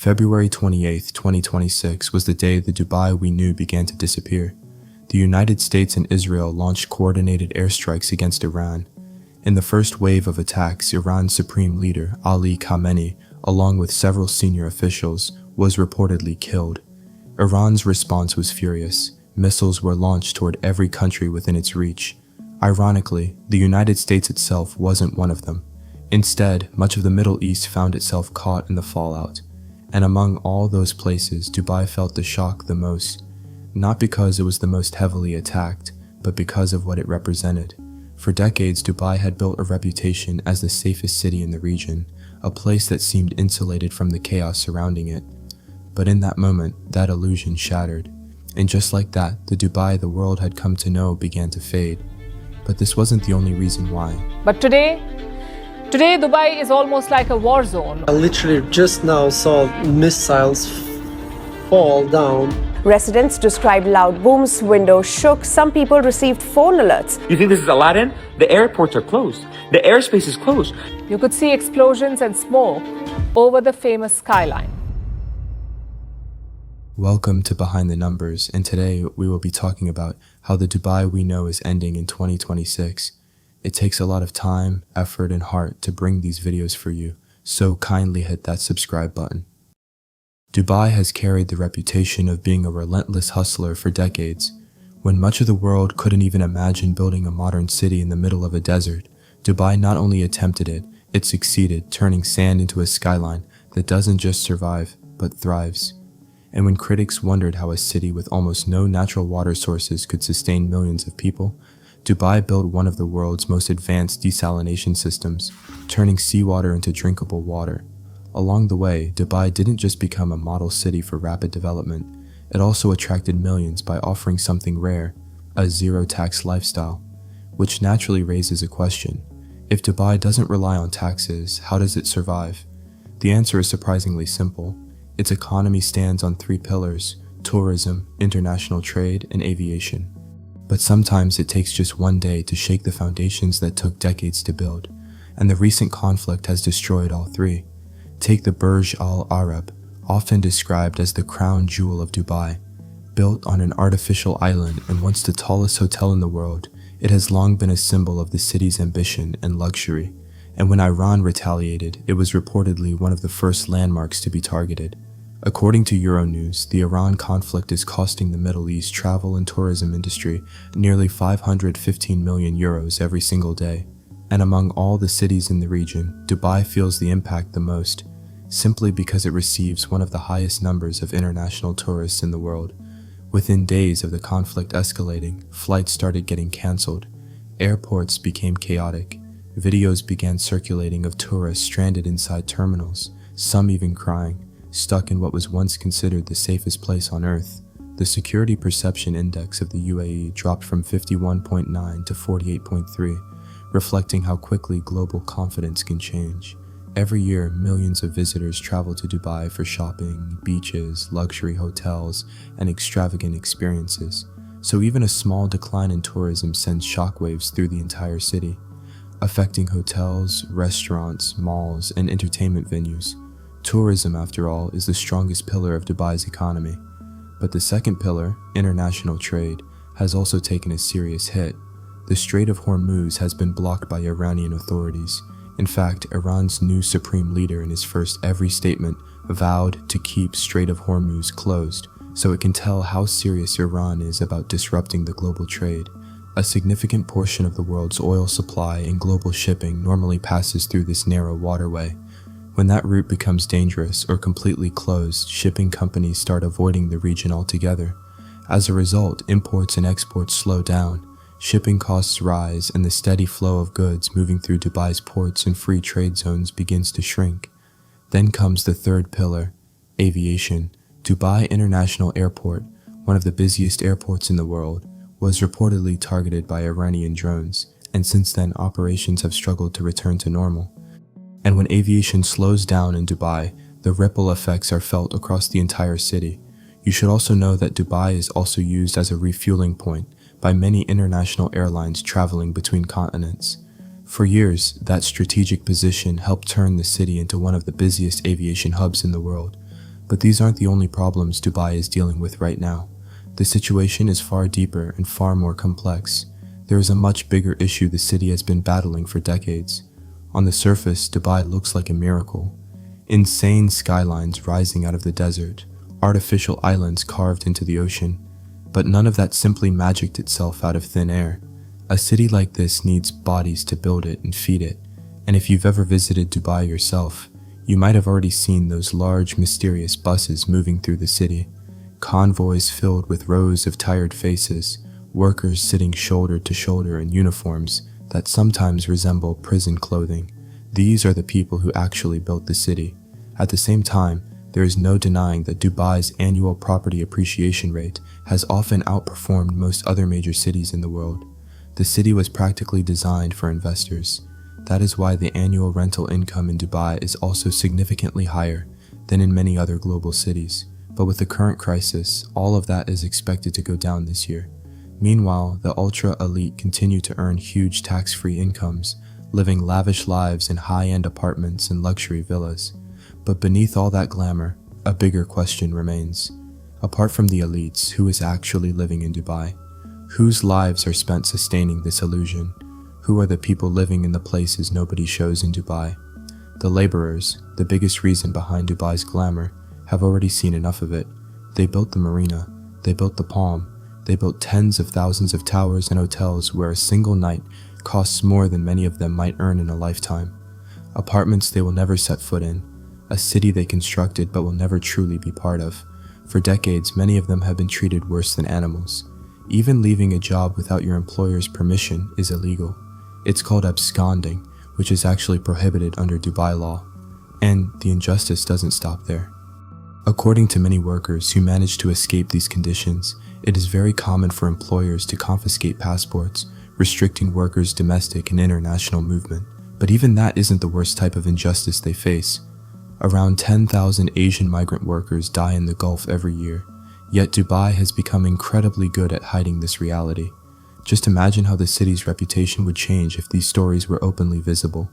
February 28, 2026 was the day the Dubai we knew began to disappear. The United States and Israel launched coordinated airstrikes against Iran. In the first wave of attacks, Iran's supreme leader, Ali Khamenei, along with several senior officials, was reportedly killed. Iran's response was furious. Missiles were launched toward every country within its reach. Ironically, the United States itself wasn't one of them. Instead, much of the Middle East found itself caught in the fallout. And among all those places, Dubai felt the shock the most, not because it was the most heavily attacked, but because of what it represented. For decades, Dubai had built a reputation as the safest city in the region, a place that seemed insulated from the chaos surrounding it. But in that moment, that illusion shattered. And just like that, the Dubai the world had come to know began to fade. But this wasn't the only reason why. But today Dubai is almost like a war zone. I literally just now saw missiles fall down. Residents described loud booms, windows shook, some people received phone alerts. You think this is Aladdin? The airports are closed. The airspace is closed. You could see explosions and smoke over the famous skyline. Welcome to Behind the Numbers, and today we will be talking about how the Dubai we know is ending in 2026. It takes a lot of time, effort, and heart to bring these videos for you, so kindly hit that subscribe button. Dubai has carried the reputation of being a relentless hustler for decades. When much of the world couldn't even imagine building a modern city in the middle of a desert, Dubai not only attempted it, it succeeded, turning sand into a skyline that doesn't just survive, but thrives. And when critics wondered how a city with almost no natural water sources could sustain millions of people, Dubai built one of the world's most advanced desalination systems, turning seawater into drinkable water. Along the way, Dubai didn't just become a model city for rapid development, it also attracted millions by offering something rare, a zero-tax lifestyle, which naturally raises a question. If Dubai doesn't rely on taxes, how does it survive? The answer is surprisingly simple. Its economy stands on three pillars: tourism, international trade, and aviation. But sometimes it takes just one day to shake the foundations that took decades to build, and the recent conflict has destroyed all three. Take the Burj Al Arab, often described as the crown jewel of Dubai. Built on an artificial island and once the tallest hotel in the world, it has long been a symbol of the city's ambition and luxury. And when Iran retaliated, it was reportedly one of the first landmarks to be targeted. According to Euronews, the Iran conflict is costing the Middle East travel and tourism industry nearly 515 million euros every single day. And among all the cities in the region, Dubai feels the impact the most, simply because it receives one of the highest numbers of international tourists in the world. Within days of the conflict escalating, flights started getting cancelled. Airports became chaotic. Videos began circulating of tourists stranded inside terminals, some even crying, stuck in what was once considered the safest place on earth. The Security Perception Index of the UAE dropped from 51.9 to 48.3, reflecting how quickly global confidence can change. Every year, millions of visitors travel to Dubai for shopping, beaches, luxury hotels, and extravagant experiences. So even a small decline in tourism sends shockwaves through the entire city, affecting hotels, restaurants, malls, and entertainment venues. Tourism, after all, is the strongest pillar of Dubai's economy. But the second pillar, international trade, has also taken a serious hit. The Strait of Hormuz has been blocked by Iranian authorities. In fact, Iran's new supreme leader in his first ever statement vowed to keep Strait of Hormuz closed, so it can tell how serious Iran is about disrupting the global trade. A significant portion of the world's oil supply and global shipping normally passes through this narrow waterway. When that route becomes dangerous or completely closed, shipping companies start avoiding the region altogether. As a result, imports and exports slow down, shipping costs rise, and the steady flow of goods moving through Dubai's ports and free trade zones begins to shrink. Then comes the third pillar, aviation. Dubai International Airport, one of the busiest airports in the world, was reportedly targeted by Iranian drones, and since then operations have struggled to return to normal. And when aviation slows down in Dubai, the ripple effects are felt across the entire city. You should also know that Dubai is also used as a refueling point by many international airlines traveling between continents. For years, that strategic position helped turn the city into one of the busiest aviation hubs in the world. But these aren't the only problems Dubai is dealing with right now. The situation is far deeper and far more complex. There is a much bigger issue the city has been battling for decades. On the surface, Dubai looks like a miracle. Insane skylines rising out of the desert, artificial islands carved into the ocean. But none of that simply magicked itself out of thin air. A city like this needs bodies to build it and feed it. And if you've ever visited Dubai yourself, you might have already seen those large, mysterious buses moving through the city. Convoys filled with rows of tired faces, workers sitting shoulder to shoulder in uniforms that sometimes resemble prison clothing. These are the people who actually built the city. At the same time, there is no denying that Dubai's annual property appreciation rate has often outperformed most other major cities in the world. The city was practically designed for investors. That is why the annual rental income in Dubai is also significantly higher than in many other global cities. But with the current crisis, all of that is expected to go down this year. Meanwhile, the ultra-elite continue to earn huge tax-free incomes, living lavish lives in high-end apartments and luxury villas. But beneath all that glamour, a bigger question remains. Apart from the elites, who is actually living in Dubai? Whose lives are spent sustaining this illusion? Who are the people living in the places nobody shows in Dubai? The laborers, the biggest reason behind Dubai's glamour, have already seen enough of it. They built the marina, they built the Palm, they built tens of thousands of towers and hotels where a single night costs more than many of them might earn in a lifetime. Apartments they will never set foot in, a city they constructed but will never truly be part of. For decades, many of them have been treated worse than animals. Even leaving a job without your employer's permission is illegal. It's called absconding, which is actually prohibited under Dubai law. And the injustice doesn't stop there. According to many workers who manage to escape these conditions, it is very common for employers to confiscate passports, restricting workers' domestic and international movement. But even that isn't the worst type of injustice they face. Around 10,000 Asian migrant workers die in the Gulf every year, yet Dubai has become incredibly good at hiding this reality. Just imagine how the city's reputation would change if these stories were openly visible.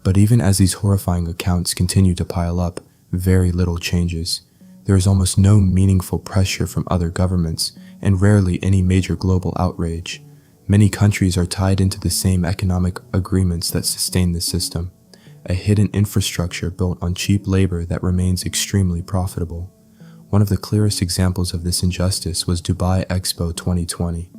But even as these horrifying accounts continue to pile up, very little changes. There is almost no meaningful pressure from other governments, and rarely any major global outrage. Many countries are tied into the same economic agreements that sustain the system, a hidden infrastructure built on cheap labor that remains extremely profitable. One of the clearest examples of this injustice was Dubai Expo 2020.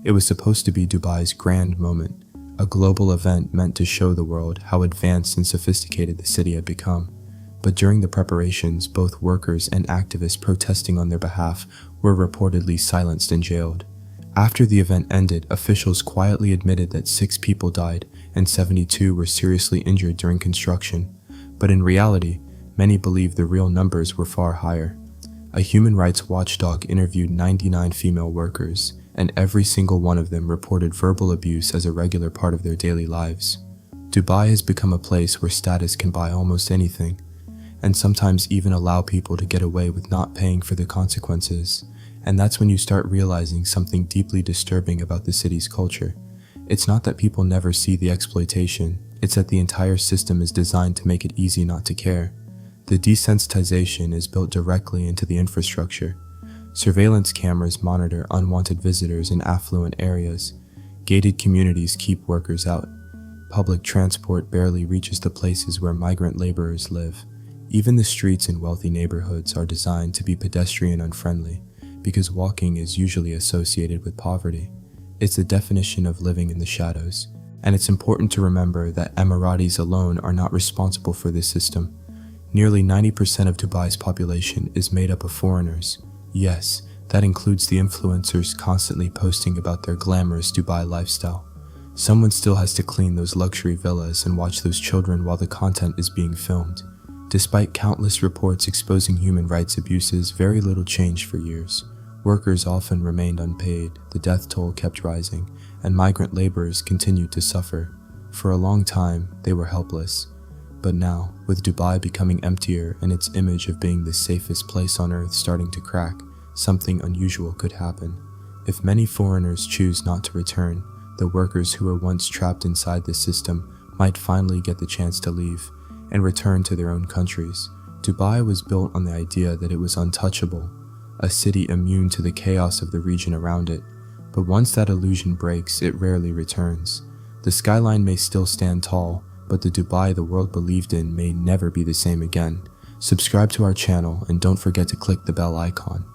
It was supposed to be Dubai's grand moment, a global event meant to show the world how advanced and sophisticated the city had become. But during the preparations, both workers and activists protesting on their behalf were reportedly silenced and jailed. After the event ended, officials quietly admitted that 6 people died and 72 were seriously injured during construction. But in reality, many believe the real numbers were far higher. A human rights watchdog interviewed 99 female workers, and every single one of them reported verbal abuse as a regular part of their daily lives. Dubai has become a place where status can buy almost anything, and sometimes even allow people to get away with not paying for the consequences. And that's when you start realizing something deeply disturbing about the city's culture. It's not that people never see the exploitation, it's that the entire system is designed to make it easy not to care. The desensitization is built directly into the infrastructure. Surveillance cameras monitor unwanted visitors in affluent areas. Gated communities keep workers out. Public transport barely reaches the places where migrant laborers live. Even the streets in wealthy neighborhoods are designed to be pedestrian unfriendly, because walking is usually associated with poverty. It's the definition of living in the shadows, and it's important to remember that Emiratis alone are not responsible for this system. Nearly 90% of Dubai's population is made up of foreigners. Yes, that includes the influencers constantly posting about their glamorous Dubai lifestyle. Someone still has to clean those luxury villas and watch those children while the content is being filmed. Despite countless reports exposing human rights abuses, very little changed for years. Workers often remained unpaid, the death toll kept rising, and migrant laborers continued to suffer. For a long time, they were helpless. But now, with Dubai becoming emptier and its image of being the safest place on earth starting to crack, something unusual could happen. If many foreigners choose not to return, the workers who were once trapped inside the system might finally get the chance to leave and return to their own countries. Dubai was built on the idea that it was untouchable, a city immune to the chaos of the region around it. But once that illusion breaks, it rarely returns. The skyline may still stand tall, but the Dubai the world believed in may never be the same again. Subscribe to our channel and don't forget to click the bell icon.